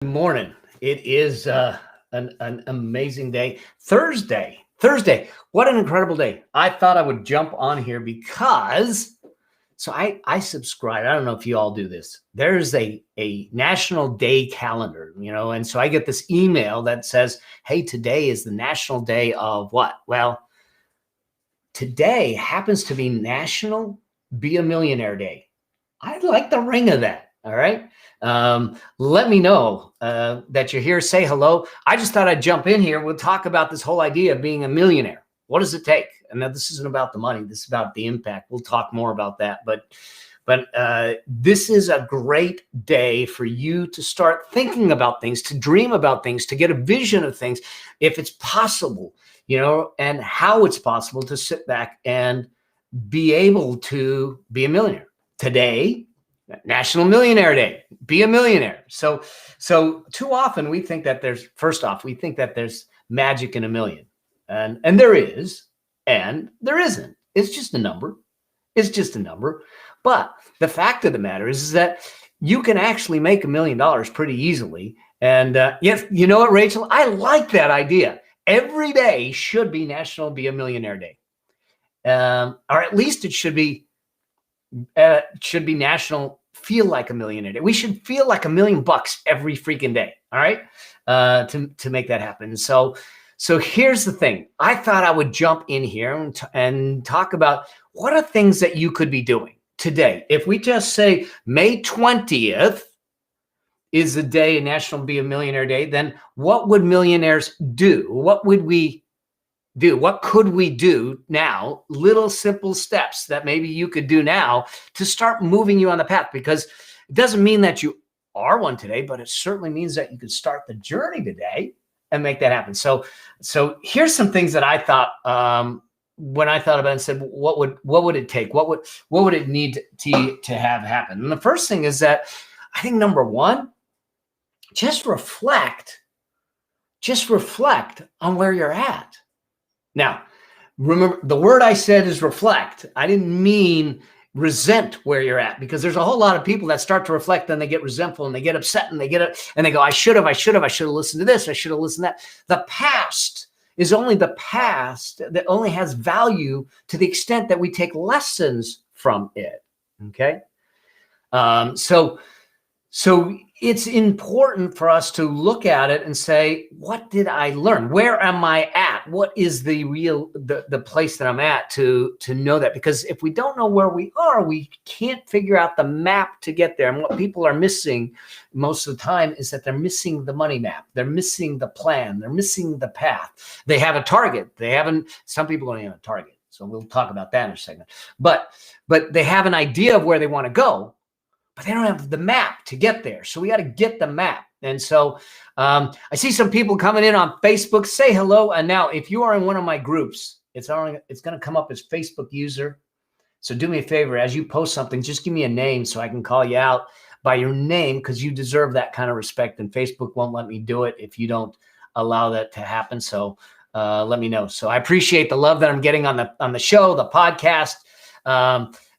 Good morning. It is an amazing day. Thursday. What an incredible day. I thought I would jump on here because I subscribe. I don't know if you all do this. There's a national day calendar, and so I get this email that says, hey, today is the national day of what? Well, today happens to be National Be a Millionaire Day. I like the ring of that. All right. Let me know that you're here. Say hello. I just thought I'd jump in here. We'll talk about this whole idea of being a millionaire. What does it take? And now this isn't about the money. This is about the impact. We'll talk more about that. But this is a great day for you to start thinking about things, to dream about things, to get a vision of things, if it's possible, and how it's possible to sit back and be able to be a millionaire. Today, National Millionaire Day, be a millionaire. So too often we think that we think that there's magic in a million, and there is, and there isn't. It's just a number. It's just a number. But the fact of the matter is that you can actually make $1 million pretty easily. And yes, you know what, Rachel? I like that idea. Every day should be National Be a Millionaire Day, or at least it should be National Feel Like a Millionaire Day. We should feel like $1 million every freaking day. All right, to make that happen. So here's the thing. I thought I would jump in here and talk about what are things that you could be doing today. If we just say May 20th is the day National Be a Millionaire Day, then what would millionaires do? What would we do? What could we do now? Little simple steps that maybe you could do now to start moving you on the path, because it doesn't mean that you are one today, but it certainly means that you could start the journey today and make that happen. So here's some things that I thought when I thought about it and said, what would it take? What would it need to have happen? And the first thing is that I think number one, just reflect on where you're at. Now, remember, the word I said is reflect. I didn't mean resent where you're at, because there's a whole lot of people that start to reflect, then they get resentful and they get upset and they go, I should have listened to this. I should have listened to that. The past is only the past that only has value to the extent that we take lessons from it. Okay. So it's important for us to look at it and say, what did I learn? Where am I at? What is the place that I'm at to know that? Because if we don't know where we are, we can't figure out the map to get there. And what people are missing most of the time is that they're missing the money map. They're missing the plan. They're missing the path. They have a target. Some people don't have a target. So we'll talk about that in a second. But they have an idea of where they want to go, but they don't have the map to get there. So we got to get the map. And so I see some people coming in on Facebook. Say hello. And now if you are in one of my groups, it's going to come up as Facebook user. So do me a favor, as you post something, just give me a name so I can call you out by your name, because you deserve that kind of respect. And Facebook won't let me do it if you don't allow that to happen. So let me know. So I appreciate the love that I'm getting on the show, the podcast,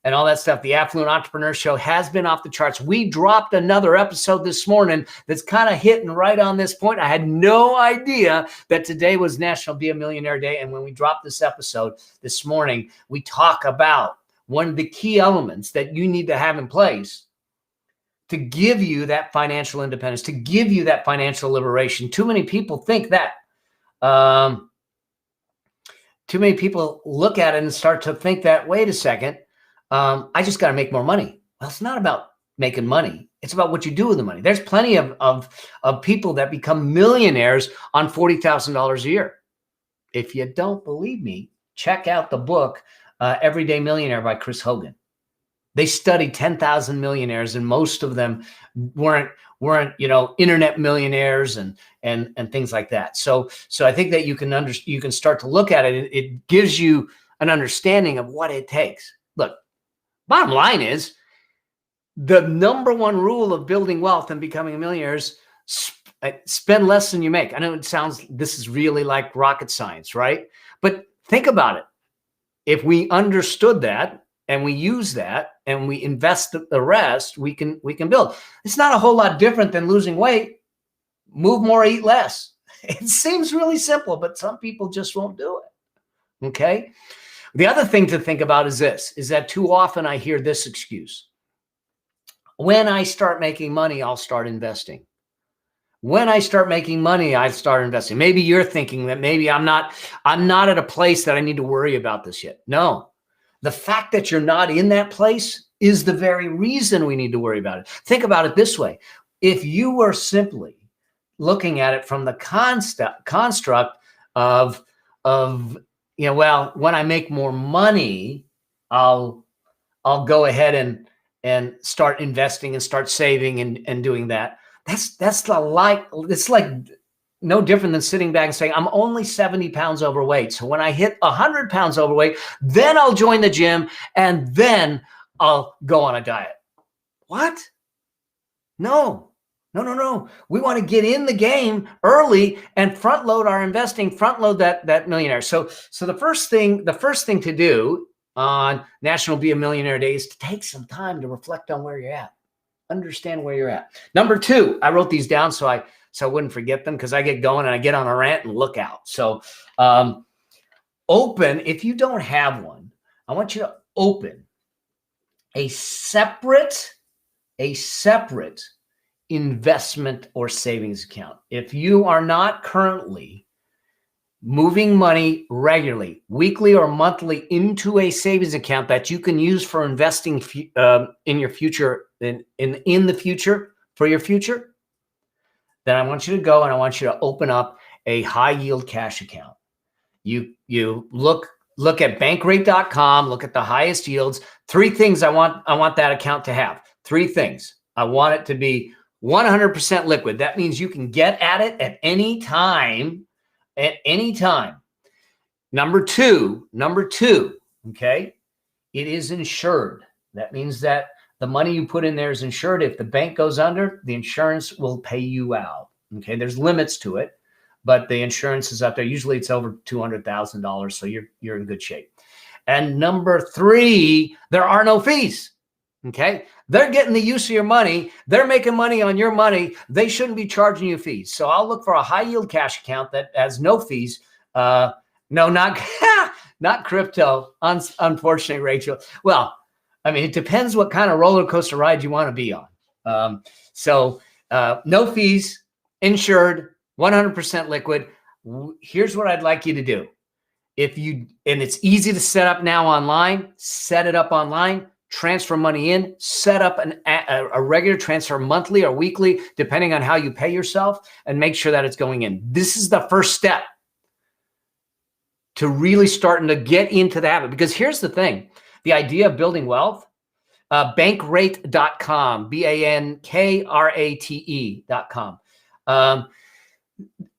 and all that stuff. The Affluent Entrepreneur Show has been off the charts. We dropped another episode this morning that's kind of hitting right on this point. I had no idea that today was National Be a Millionaire Day. And when we dropped this episode this morning, we talk about one of the key elements that you need to have in place to give you that financial independence, to give you that financial liberation. Too many people think that. Too many people look at it and start to think that, wait a second, I just got to make more money. Well, it's not about making money. It's about what you do with the money. There's plenty of people that become millionaires on $40,000 a year. If you don't believe me, check out the book, Everyday Millionaire by Chris Hogan. They studied 10,000 millionaires, and most of them weren't internet millionaires and things like that. So I think that you can start to look at it. It gives you an understanding of what it takes. Look, bottom line is, the number one rule of building wealth and becoming a millionaire is spend less than you make. I know this is really like rocket science, right? But think about it. If we understood that and we use that and we invest the rest, we can build. It's not a whole lot different than losing weight. move more, eat less. It seems really simple, but some people just won't do it. Okay. The other thing to think about is this, is that too often I hear this excuse. When I start making money, I'll start investing. When I start making money, I start investing. Maybe you're thinking that maybe I'm not at a place that I need to worry about this yet. No, the fact that you're not in that place is the very reason we need to worry about it. Think about it this way. If you were simply looking at it from the construct of, well, when I make more money, I'll go ahead and start investing and start saving and doing that. It's like no different than sitting back and saying, I'm only 70 pounds overweight. So when I hit 100 pounds overweight, then I'll join the gym and then I'll go on a diet. What? No. We want to get in the game early and front load our investing, front load that millionaire. So the first thing to do on National Be a Millionaire Day is to take some time to reflect on where you're at. Understand where you're at. Number 2, I wrote these down so I wouldn't forget them, because I get going and I get on a rant and look out. So open, if you don't have one, I want you to open a separate investment or savings account. If you are not currently moving money regularly, weekly or monthly, into a savings account that you can use for investing in your future, in the future, for your future, then I want you to go and I want you to open up a high yield cash account. You look at bankrate.com, look at the highest yields. 3 things I want that account to have. 3 things. I want it to be 100% liquid. That means you can get at it at any time. At any time. Number two, okay, it is insured. That means that the money you put in there is insured. If the bank goes under, the insurance will pay you out. Okay, there's limits to it, but the insurance is up there. Usually it's over $200,000, so you're in good shape. And number 3, there are no fees. Okay, they're getting the use of your money. They're making money on your money. They shouldn't be charging you fees. So I'll look for a high yield cash account that has no fees. No, not crypto. Unfortunately, Rachel. Well, I mean, it depends what kind of roller coaster ride you want to be on. No fees, insured, 100% liquid. Here's what I'd like you to do. And it's easy to set up now online. Set it up online. Transfer money in, set up a regular transfer monthly or weekly, depending on how you pay yourself, and make sure that it's going in. This is the first step to really starting to get into the habit. Because here's the thing, the idea of building wealth, bankrate.com, bankrate.com.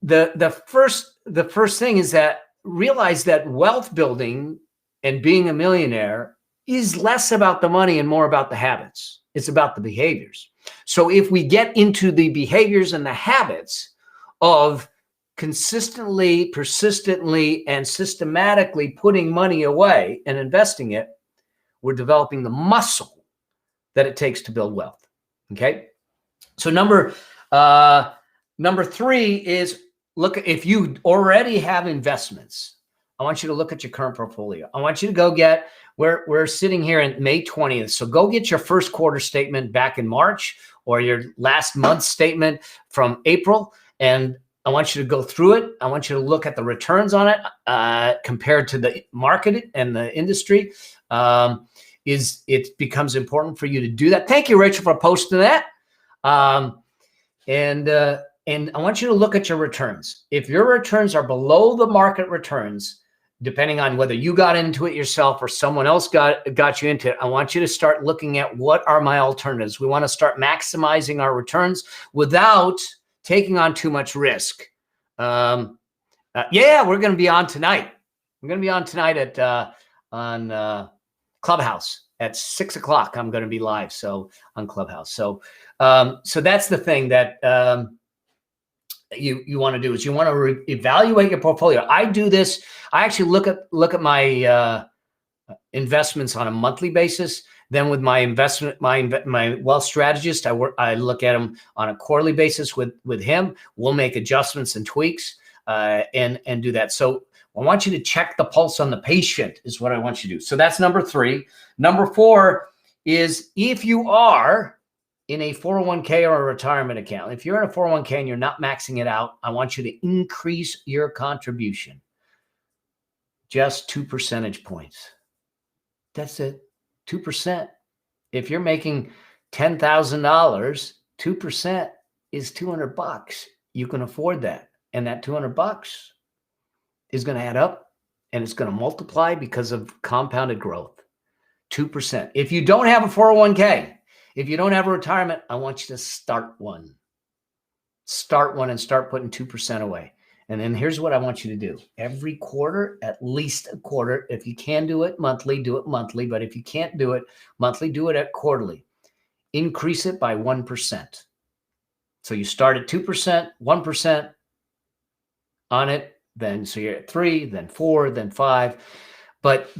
The first thing is that realize that wealth building and being a millionaire is less about the money and more about the habits. It's about the behaviors. So if we get into the behaviors and the habits of consistently, persistently, and systematically putting money away and investing it, we're developing the muscle that it takes to build wealth. Okay. So number 3 is if you already have investments, I want you to look at your current portfolio. I want you to go get, we're sitting here in May 20th. So go get your first quarter statement back in March, or your last month's statement from April. And I want you to go through it. I want you to look at the returns on it compared to the market and the industry. It becomes important for you to do that. Thank you, Rachel, for posting that. And I want you to look at your returns. If your returns are below the market returns, depending on whether you got into it yourself or someone else got you into it, I want you to start looking at what are my alternatives. We want to start maximizing our returns without taking on too much risk. We're going to be on tonight. We're going to be on tonight on Clubhouse at 6 o'clock. I'm going to be live. So on Clubhouse. So that's the thing that you want to do is you want to evaluate your portfolio. I do this. I actually look at my investments on a monthly basis. Then with my investment, my wealth strategist, I look at them on a quarterly basis with him. We'll make adjustments and tweaks and do that. So I want you to check the pulse on the patient is what I want you to do. So that's number 3. Number 4 is if you are in a 401k or a retirement account, if you're in a 401k and you're not maxing it out, I want you to increase your contribution. Just 2 percentage points. That's it. 2%. If you're making $10,000, 2% is $200. You can afford that. And that $200 is going to add up and it's going to multiply because of compounded growth. 2%. If you don't have a 401k, if you don't have a retirement, I want you to start one. Start one and start putting 2% away. And then here's what I want you to do. Every quarter, at least a quarter. If you can do it monthly, do it monthly. But if you can't do it monthly, do it at quarterly. Increase it by 1%. So you start at 2%, 1% on it. Then so you're at 3, then 4, then 5. But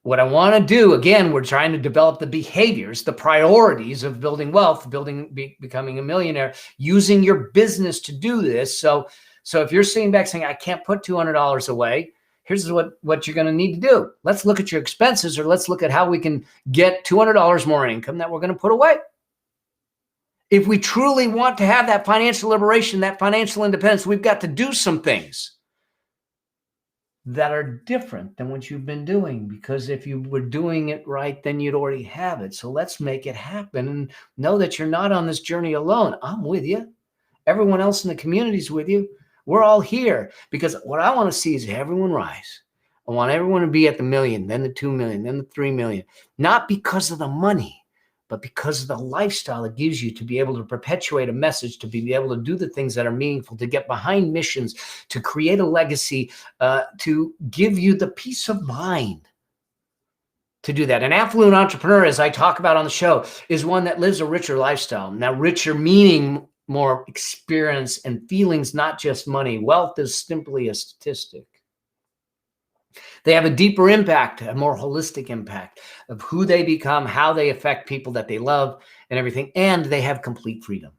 what I want to do, again, we're trying to develop the behaviors, the priorities of building wealth, becoming a millionaire, using your business to do this. So if you're sitting back saying, I can't put $200 away, here's what you're going to need to do. Let's look at your expenses, or let's look at how we can get $200 more income that we're going to put away. If we truly want to have that financial liberation, that financial independence, we've got to do some things that are different than what you've been doing, because if you were doing it right, then you'd already have it. So let's make it happen and know that you're not on this journey alone. I'm with you. Everyone else in the community is with you. We're all here because what I want to see is everyone rise. I want everyone to be at the million, then the 2 million, then the 3 million, not because of the money, but because of the lifestyle it gives you to be able to perpetuate a message, to be able to do the things that are meaningful, to get behind missions, to create a legacy, to give you the peace of mind to do that. An affluent entrepreneur, as I talk about on the show, is one that lives a richer lifestyle. Now, richer meaning more experience and feelings, not just money. Wealth is simply a statistic. They have a deeper impact, a more holistic impact of who they become, how they affect people that they love and everything. And they have complete freedom.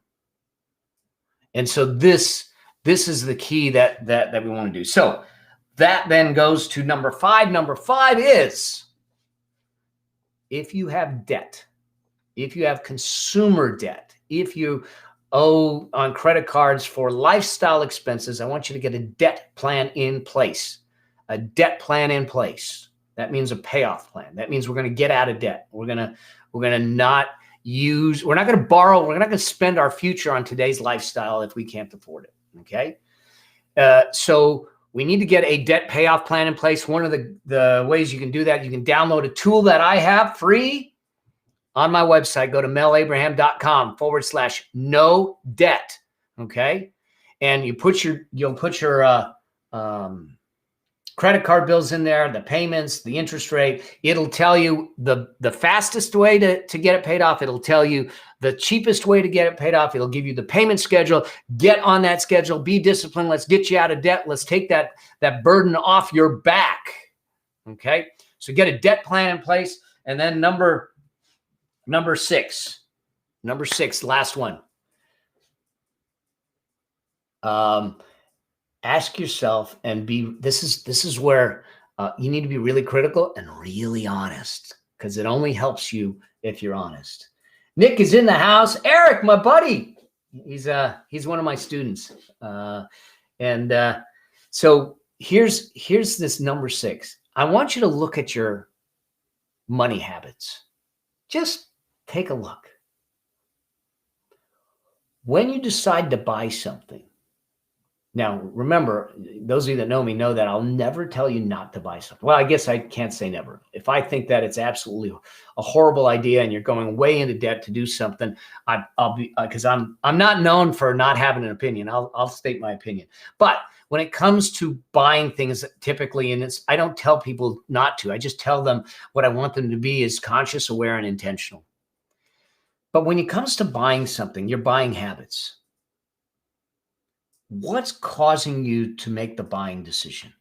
And so this is the key that we want to do. So that then goes to number 5. Number 5 is if you have debt, if you have consumer debt, if you owe on credit cards for lifestyle expenses, I want you to get a debt plan in place. A debt plan in place. That means a payoff plan. That means we're going to get out of debt. We're not going to borrow. We're not going to spend our future on today's lifestyle if we can't afford it. Okay. So we need to get a debt payoff plan in place. One of the ways you can do that, you can download a tool that I have free on my website. Go to melabraham.com/no debt. Okay. And you'll put your credit card bills in there, the payments, the interest rate. It'll tell you the fastest way to get it paid off. It'll tell you the cheapest way to get it paid off. It'll give you the payment schedule. Get on that schedule. Be disciplined. Let's get you out of debt. Let's take that burden off your back. Okay? So get a debt plan in place. And then number 6. Number 6, last one. Ask yourself and this is where you need to be really critical and really honest, because it only helps you if you're honest. Nick is in the house. Eric, my buddy, he's one of my students. So here's this number 6. I want you to look at your money habits. Just take a look. When you decide to buy something, now, remember, those of you that know me know that I'll never tell you not to buy something. Well, I guess I can't say never. If I think that it's absolutely a horrible idea and you're going way into debt to do something, I'll be, because I'm not known for not having an opinion. I'll state my opinion. But when it comes to buying things, typically, and I don't tell people not to. I just tell them what I want them to be is conscious, aware, and intentional. But when it comes to buying something, your buying habits. What's causing you to make the buying decision?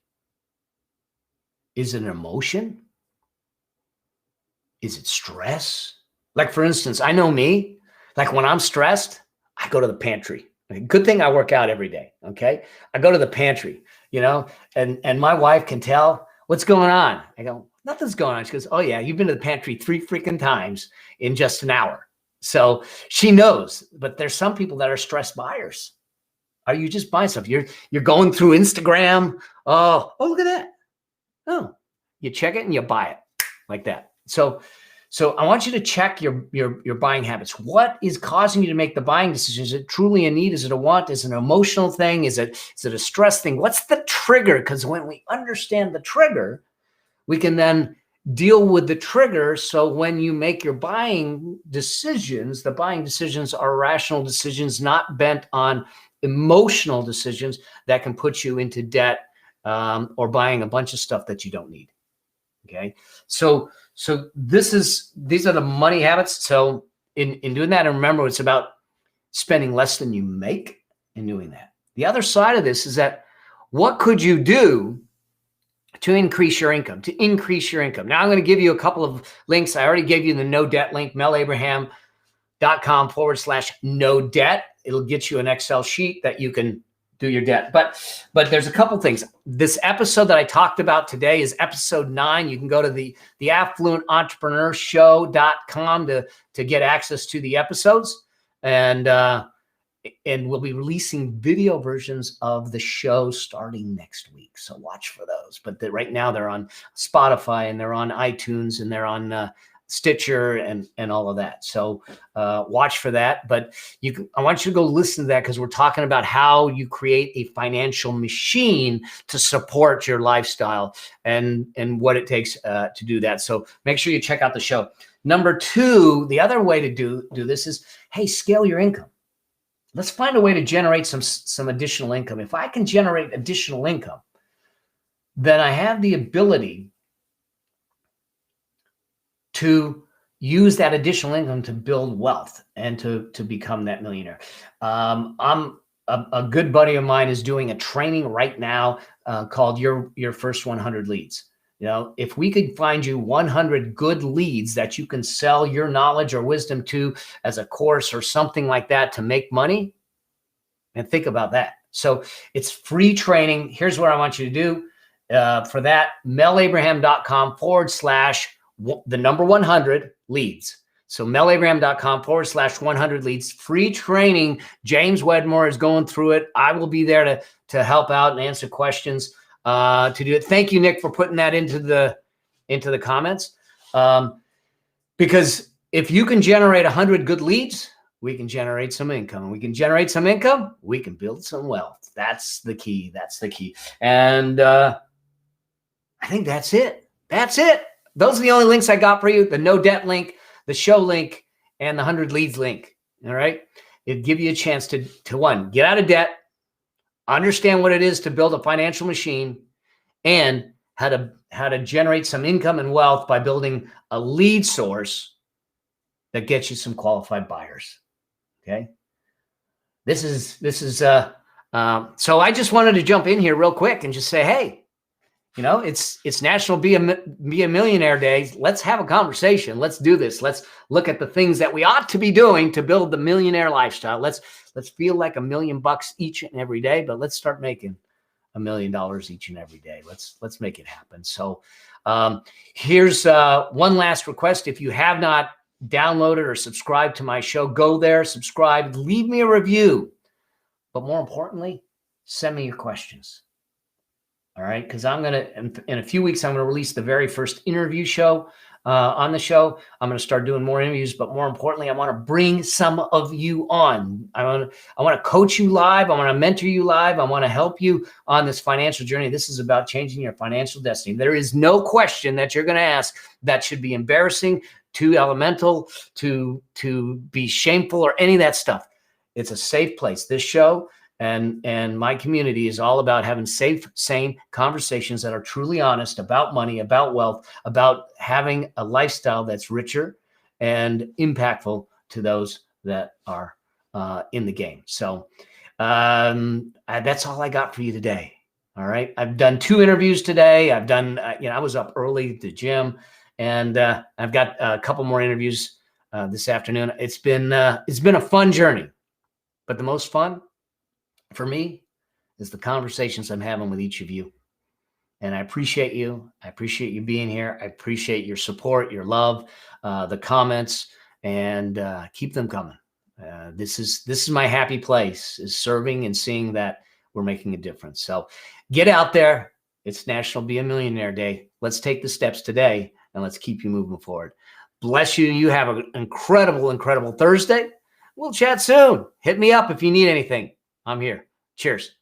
Is it an emotion? Is it stress? Like, for instance, I know me, like when I'm stressed, I go to the pantry. Good thing I work out every day. Okay. I go to the pantry, and my wife can tell what's going on. I go, nothing's going on. She goes, oh yeah, you've been to the pantry 3 freaking times in just an hour. So she knows, but there's some people that are stress buyers. Are you just buying stuff? You're going through Instagram. Oh, look at that. Oh, you check it and you buy it like that. So I want you to check your buying habits. What is causing you to make the buying decision? Is it truly a need? Is it a want? Is it an emotional thing? Is it a stress thing? What's the trigger? Because when we understand the trigger, we can then deal with the trigger. So when you make your buying decisions, the buying decisions are rational decisions, not bent on emotional decisions that can put you into debt or buying a bunch of stuff that you don't need. Okay. So these are the money habits. So in doing that, and remember, it's about spending less than you make and doing that. The other side of this is that what could you do to increase your income, Now I'm going to give you a couple of links. I already gave you the no debt link, mellabraham.com/no debt. It'll get you an Excel sheet that you can do your debt. But there's a couple things. This episode that I talked about today is episode 9. You can go to the affluententrepreneurshow.com to get access to the episodes. And we'll be releasing video versions of the show starting next week. So watch for those. But right now they're on Spotify and they're on iTunes and they're on Stitcher and all of that. So watch for that. But I want you to go listen to that because we're talking about how you create a financial machine to support your lifestyle and what it takes to do that. So make sure you check out the show. Number 2, the other way to do this is, hey, scale your income. Let's find a way to generate some additional income. If I can generate additional income, then I have the ability to use that additional income to build wealth and to become that millionaire. A good buddy of mine is doing a training right now called Your First 100 Leads. If we could find you 100 good leads that you can sell your knowledge or wisdom to as a course or something like that to make money, and think about that. So it's free training. Here's what I want you to do for that, mellabraham.com/100 leads. So mellabraham.com/100 leads, free training. James Wedmore is going through it. I will be there to help out and answer questions to do it. Thank you, Nick, for putting that into the comments. Because if you can generate 100 good leads, we can generate some income. And we can generate some income, we can build some wealth. That's the key. And I think that's it. Those are the only links I got for you. The no debt link, the show link, and the 100 leads link. All right. It'll give you a chance to one, get out of debt, understand what it is to build a financial machine, and how to generate some income and wealth by building a lead source that gets you some qualified buyers. Okay. This is so I just wanted to jump in here real quick and just say, hey, it's National Be a Millionaire Day. Let's have a conversation. Let's do this. Let's look at the things that we ought to be doing to build the millionaire lifestyle. Let's feel like $1 million each and every day, but let's start making $1 million each and every day. Let's make it happen. So here's one last request. If you have not downloaded or subscribed to my show, go there, subscribe, leave me a review. But more importantly, send me your questions. All right, because I'm going to, in a few weeks, I'm going to release the very first interview show on the show. I'm going to start doing more interviews, but more importantly, I want to bring some of you on. I want to coach you live. I want to mentor you live. I want to help you on this financial journey. This is about changing your financial destiny. There is no question that you're going to ask that should be embarrassing, too elemental, to be shameful, or any of that stuff. It's a safe place. This show and my community is all about having safe, sane conversations that are truly honest about money, about wealth, about having a lifestyle that's richer and impactful to those that are in the game. So that's all I got for you today. All right. I've done 2 interviews today. I've done, I was up early at the gym, and I've got a couple more interviews this afternoon. It's been a fun journey, but the most fun for me is the conversations I'm having with each of you. And I appreciate you. I appreciate you being here. I appreciate your support, your love, the comments, and keep them coming. This is my happy place, is serving and seeing that we're making a difference. So get out there. It's National Be a Millionaire Day. Let's take the steps today and let's keep you moving forward. Bless you. You have an incredible, incredible Thursday. We'll chat soon. Hit me up if you need anything. I'm here. Cheers.